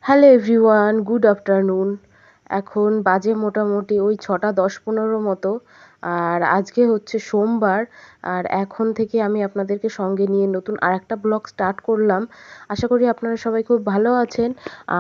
Hello everyone, good afternoon. এখন বাজে মোটামুটি ওই ৬টা ১০-১৫ মতো। আর আজকে হচ্ছে সোমবার। আর এখন থেকে আমি আপনাদেরকে সঙ্গে নিয়ে নতুন আরেকটা ব্লগ স্টার্ট করলাম। আশা করি আপনারা সবাই খুব ভালো আছেন।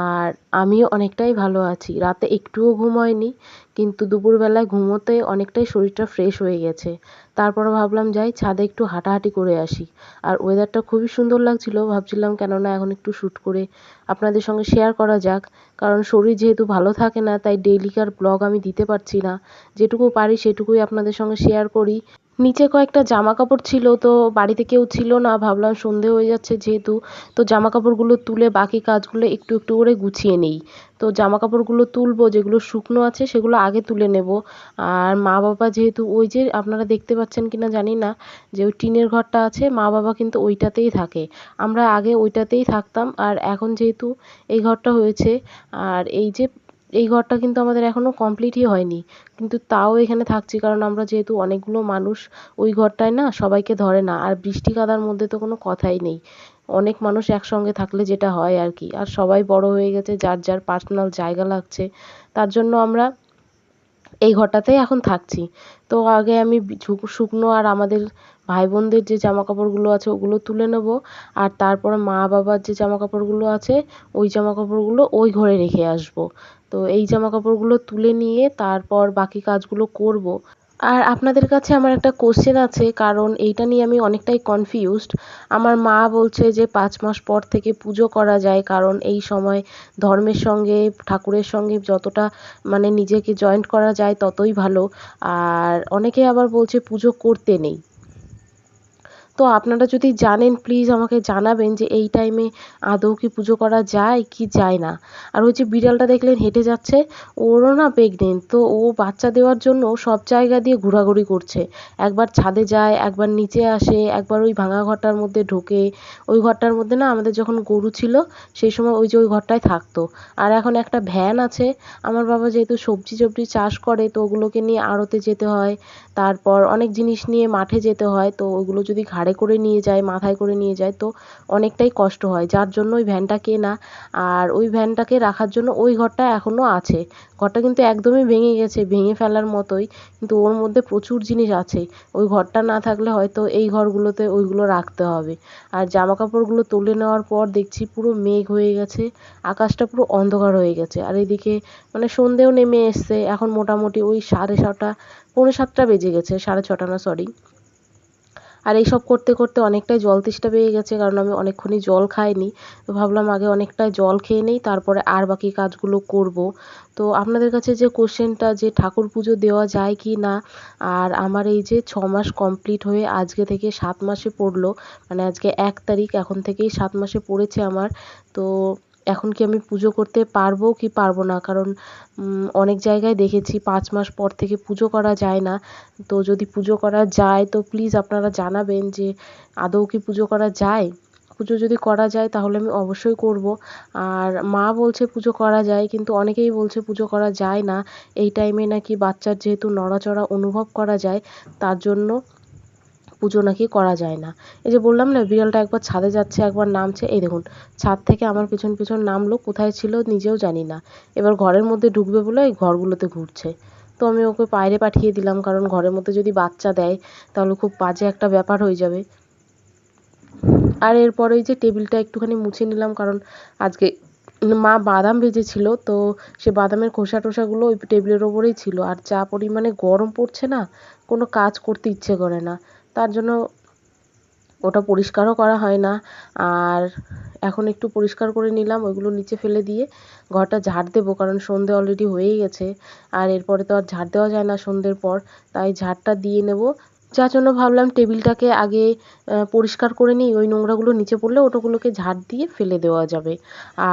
আর আমিও অনেকটাই ভালো আছি। রাতে একটুও ঘুম হয়নি, কিন্তু দুপুরবেলায় ঘুমোতে অনেকটাই শরীরটা ফ্রেশ হয়ে গেছে। তারপরে ভাবলাম যাই ছাদে একটু হাঁটাহাঁটি করে আসি। আর ওয়েদারটা খুবই সুন্দর লাগছিল, ভাবছিলাম কেননা এখন একটু শ্যুট করে আপনাদের সঙ্গে শেয়ার করা যাক। কারণ শরীর যেহেতু ভালো থাকে না, তাই ডেইলিকার ব্লগ আমি দিতে পারছি না। যেটুকু পারি সেটুকুই আপনাদের সঙ্গে শেয়ার করি। নিচে কয়েকটা জামা কাপড় ছিল, তো বাড়িতে কেউ ছিল না, ভাবলাম সন্ধে হয়ে যাচ্ছে যেহেতু, তো জামা কাপড়গুলো তুলে বাকি কাজগুলো একটু একটু করে গুছিয়ে নিই। তো জামা কাপড়গুলো তুলবো, যেগুলো শুকনো আছে সেগুলো আগে তুলে নেব। আর মা বাবা যেহেতু ওই যে আপনারা দেখতে পাচ্ছেন কিনা জানি না, যে ওই টিনের ঘরটা আছে, মা বাবা কিন্তু ওইটাতেই থাকে। আমরা আগে ওইটাতেই থাকতাম, আর এখন যেহেতু এই ঘরটা হয়েছে, আর এই ঘরটা কিন্তু আমাদের এখনও কমপ্লিটই হয়নি, কিন্তু তাও এখানে থাকছি কারণ আমরা যেহেতু অনেকগুলো মানুষ, ওই ঘরটায় না সবাইকে ধরে না। আর বৃষ্টি কাদার মধ্যে তো কোনো কথাই নেই, অনেক মানুষ একসঙ্গে থাকলে যেটা হয় আর কি। আর সবাই বড় হয়ে গেছে, যার যার পার্সোনাল জায়গা লাগছে, তার জন্য আমরা এই ঘরটাতেই এখন থাকছি। তো আগে আমি শুকনো আর আমাদের ভাই বোনদের যে জামা কাপড়গুলো আছে ওগুলো তুলে নেব। আর তারপরে মা বাবার যে জামা কাপড়গুলো আছে ওই জামা কাপড়গুলো ওই ঘরে রেখে আসব। তো এই জামা কাপড়গুলো তুলে নিয়ে তারপর বাকি কাজগুলো করব। আর আপনাদের কাছে আমার একটা কোশ্চেন আছে, কারণ এইটা নিয়ে আমি অনেকটাই কনফিউজড। আমার মা বলছে যে ৫ মাস পর থেকে পুজো করা যায়, কারণ এই সময় ধর্মের সঙ্গে ঠাকুরের সঙ্গে যতটা মানে নিজেকে জয়েন্ট করা যায় ততই ভালো। আর অনেকে আবার বলছে পুজো করতে নেই। তো আপনারা যদি জানেন প্লিজ আমাকে জানাবেন যে এই টাইমে আদৌ কি পুজো করা যায় কি যায় না। আর ওই যে বিড়ালটা দেখলেন হেঁটে যাচ্ছে, ওরও না প্রেগনেন্ট, তো ও বাচ্চা দেওয়ার জন্য সব জায়গা দিয়ে ঘোরাঘুরি করছে। একবার ছাদে যায়, একবার নিচে আসে, একবার ওই ভাঙা ঘরটার মধ্যে ঢোকে। ওই ঘরটার মধ্যে না আমাদের যখন গরু ছিল সেই সময় ওই যে ওই ঘরটায় থাকতো। আর এখন একটা ভ্যান আছে, আমার বাবা যেহেতু সবজি টবজি চাষ করে, তো ওগুলোকে নিয়ে আড়তে যেতে হয়, তারপর অনেক জিনিস নিয়ে মাঠে যেতে হয়, তো ওগুলো যদি ঘাড়ে করে নিয়ে যায়, মাথায় করে নিয়ে যায়, তো অনেকটাই কষ্ট হয়, যার জন্য ওই ভ্যানটা কেনা। আর ওই ভ্যানটাকে রাখার জন্য ওই ঘরটা এখনও আছে। ঘরটা কিন্তু একদমই ভেঙে গেছে, ভেঙে ফেলার মতোই, কিন্তু ওর মধ্যে প্রচুর জিনিস আছে। ওই ঘরটা না থাকলে হয়তো এই ঘরগুলোতে ওইগুলো রাখতে হবে। আর জামা কাপড়গুলো তুলে নেওয়ার পর দেখছি পুরো মেঘ হয়ে গেছে, আকাশটা পুরো অন্ধকার হয়ে গেছে। আর এদিকে মানে সন্ধেও নেমে এসছে, এখন মোটামুটি ওই 6:30 পৌনে 7টা বেজে গেছে, 6:30 না সরি। আর এইসব করতে করতে অনেকটাই জল তেষ্টা পেয়ে গেছে, কারণ আমি অনেকক্ষণই জল খাইনি। তো ভাবলাম আগে অনেকটা জল খেয়ে নেই, তারপরে আর বাকি কাজগুলো করব। তো আপনাদের কাছে যে কোশ্চেনটা, যে ঠাকুর পুজো দেওয়া যায় কি না, আর আমার এই যে 6 মাস কমপ্লিট হয়ে আজকে থেকে 7 মাসে পড়লো, মানে আজকে 1 তারিখ, এখন থেকেই 7 মাসে পড়েছে আমার। তো এখন কি আমি পুজো করতে পারবো কি পারবো না, কারণ অনেক জায়গায় দেখেছি 5 মাস পর থেকে পুজো করা যায় না। তো যদি পুজো করা যায় তো প্লিজ আপনারা জানাবেন যে আদৌ কি পুজো করা যায়। পুজো যদি করা যায় তাহলে আমি অবশ্যই করব। আর মা বলছে পুজো করা যায়, কিন্তু অনেকেই বলছে পুজো করা যায় না। এই টাইমে নাকি বাচ্চার যেহেতু নড়াচড়া অনুভব করা যায়, তার জন্য পুজো নাকি করা যায় না। এই যে বললাম না বিড়ালটা একবার ছাদে যাচ্ছে একবার নামছে, এই দেখুন ছাদ থেকে আমার পিছন পিছন নামলো, কোথায় ছিল নিজেও জানি না। এবার ঘরের মধ্যে ঢুকবে বলে এই ঘরগুলোতে ঘুরছে। তো আমি ওকে বাইরে পাঠিয়ে দিলাম, কারণ ঘরের মধ্যে যদি বাচ্চা দেয় তাহলে খুব বাজে একটা ব্যাপার হয়ে যাবে। আর এরপরে ওই যে টেবিলটা একটুখানি মুছে নিলাম, কারণ আজকে মা বাদাম ভেজেছিল, তো সে বাদামের খোসা টোসাগুলো ওই টেবিলের ওপরেই ছিল। আর যা পরিমাণে গরম পড়ছে না, কোনো কাজ করতে ইচ্ছে করে না, তার জন্য ওটা পরিষ্কারও করা হয় না। আর এখন একটু পরিষ্কার করে নিলাম, ওইগুলো নিচে ফেলে দিয়ে ঘরটা ঝাড় দেবো, কারণ সন্ধে অলরেডি হয়েই গেছে। আর এরপরে তো আর ঝাড় দেওয়া যায় না সন্ধ্যের পর, তাই ঝাড়টা দিয়ে নেব। যার জন্য ভাবলাম টেবিলটাকে আগে পরিষ্কার করে নিই, ওই নোংরাগুলো নিচে পড়লে ওটাগুলোকে ঝাড় দিয়ে ফেলে দেওয়া যাবে।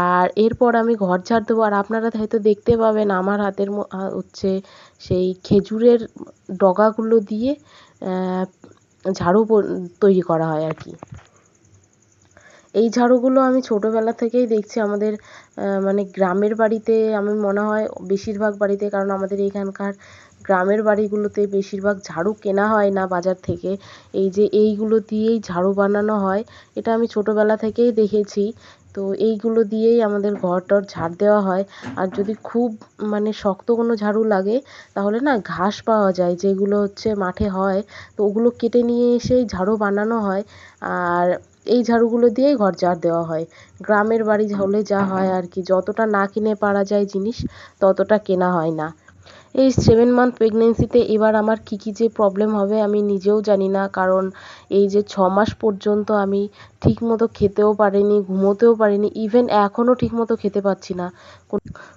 আর এরপর আমি ঘর ঝাড় দেবো। আর আপনারা হয়তো দেখতে পাবেন আমার হাতের হচ্ছে সেই খেজুরের ডগাগুলো দিয়ে ঝাড়ু তৈরি করা হয় আর কি। এই ঝাড়ুগুলো আমি ছোটোবেলা থেকেই দেখছি আমাদের মানে গ্রামের বাড়িতে, আমি মনে হয় বেশিরভাগ বাড়িতে, কারণ আমাদের এইখানকার গ্রামের বাড়িগুলোতে বেশিরভাগ ঝাড়ু কেনা হয় না বাজার থেকে, এই যে এইগুলো দিয়েই ঝাড়ু বানানো হয়। এটা আমি ছোটোবেলা থেকেই দেখেছি। তো এইগুলো দিয়েই আমাদের ঘর টর ঝাড় দেওয়া হয়। আর যদি খুব মানে শক্ত কোনো ঝাড়ু লাগে তাহলে না ঘাস পাওয়া যায়, যেগুলো হচ্ছে মাঠে হয়, তো ওগুলো কেটে নিয়ে এসেই ঝাড়ু বানানো হয়। আর এই ঝাড়ুগুলো দিয়েই ঘর ঝাড় দেওয়া হয়। গ্রামের বাড়ি হলে যা হয় আর কি, যতটা না কিনে পারা যায় জিনিস ততটা কেনা হয় না। এই 7 মান্থ প্রেগনেন্সিতে এবার আমার কী কী যে প্রবলেম হবে আমি নিজেও জানি না, কারণ এই যে 6 মাস পর্যন্ত আমি ঠিকমতো খেতেও পারিনি, ঘুমোতেও পারিনি, ইভেন এখনও ঠিকমতো খেতে পাচ্ছি না।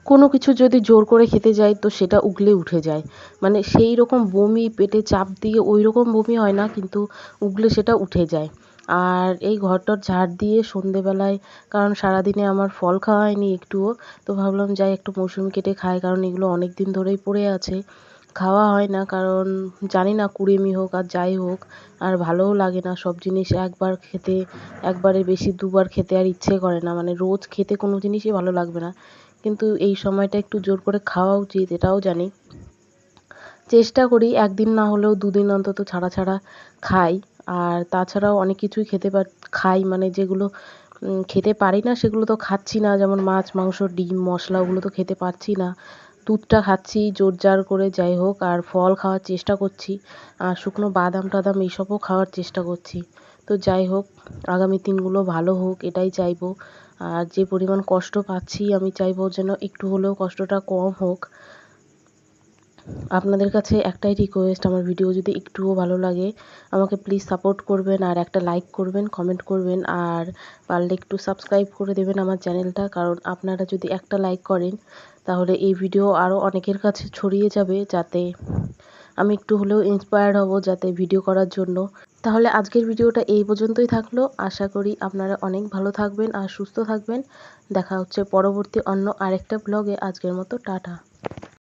কোনো কিছু যদি জোর করে খেতে যাই তো সেটা উগলে উঠে যায়, মানে সেই রকম বমি, পেটে চাপ দিয়ে ওই রকম বমি হয় না, কিন্তু উগলে সেটা উঠে যায়। আর এই ঘরটর ঝাড় দিয়ে সন্ধেবেলায়, কারণ সারাদিনে আমার ফল খাওয়া হয়নি একটুও, তো ভাবলাম যাই একটু মৌসুমি কেটে খাই, কারণ এগুলো অনেক দিন ধরেই পড়ে আছে, খাওয়া হয় না, কারণ জানি না কুড়েমি হোক আর যাই হোক, আর ভালোও লাগে না সব জিনিস একবার খেতে, একবারে বেশি দুবার খেতে আর ইচ্ছে করে না, মানে রোজ খেতে কোনো জিনিসই ভালো লাগবে না, কিন্তু এই সময়টা একটু জোর করে খাওয়া উচিত এটাও জানি। চেষ্টা করি একদিন না হলেও দুদিন অন্তত ছাড়া ছাড়া খাই। আর তাছাড়াও অনেক কিছুই খাই, মানে যেগুলো খেতে পারি না সেগুলো তো খাচ্ছি না, যেমন মাছ, মাংস, ডিম, মশলা, ওগুলো তো খেতে পারছি না। দুধটা খাচ্ছি জোর জার করে যাই হোক, আর ফল খাওয়ার চেষ্টা করছি, আর শুকনো বাদাম টাদাম এইসবও খাওয়ার চেষ্টা করছি। তো যাই হোক, আগামী দিনগুলো ভালো হোক এটাই চাইবো। আর যে পরিমাণ কষ্ট পাচ্ছি আমি চাইবো যেন একটু হলেও কষ্টটা কম হোক। আপনাদের কাছে একটাই রিকোয়েস্ট, আমার ভিডিও যদি একটুও ভালো লাগে আমাকে প্লিজ সাপোর্ট করবেন, আর একটা লাইক করবেন, কমেন্ট করবেন, আর পারলে একটু সাবস্ক্রাইব করে দেবেন আমার চ্যানেলটা, কারণ আপনারা যদি একটা লাইক করেন তাহলে এই ভিডিও আরও অনেকের কাছে ছড়িয়ে যাবে, যাতে আমি একটু হলেও ইন্সপায়ার্ড হব যাতে ভিডিও করার জন্য। তাহলে আজকের ভিডিওটা এই পর্যন্তই থাকলো। আশা করি আপনারা অনেক ভালো থাকবেন আর সুস্থ থাকবেন। দেখা হচ্ছে পরবর্তী অন্য আরেকটা ব্লগে। আজকের মতো টাটা।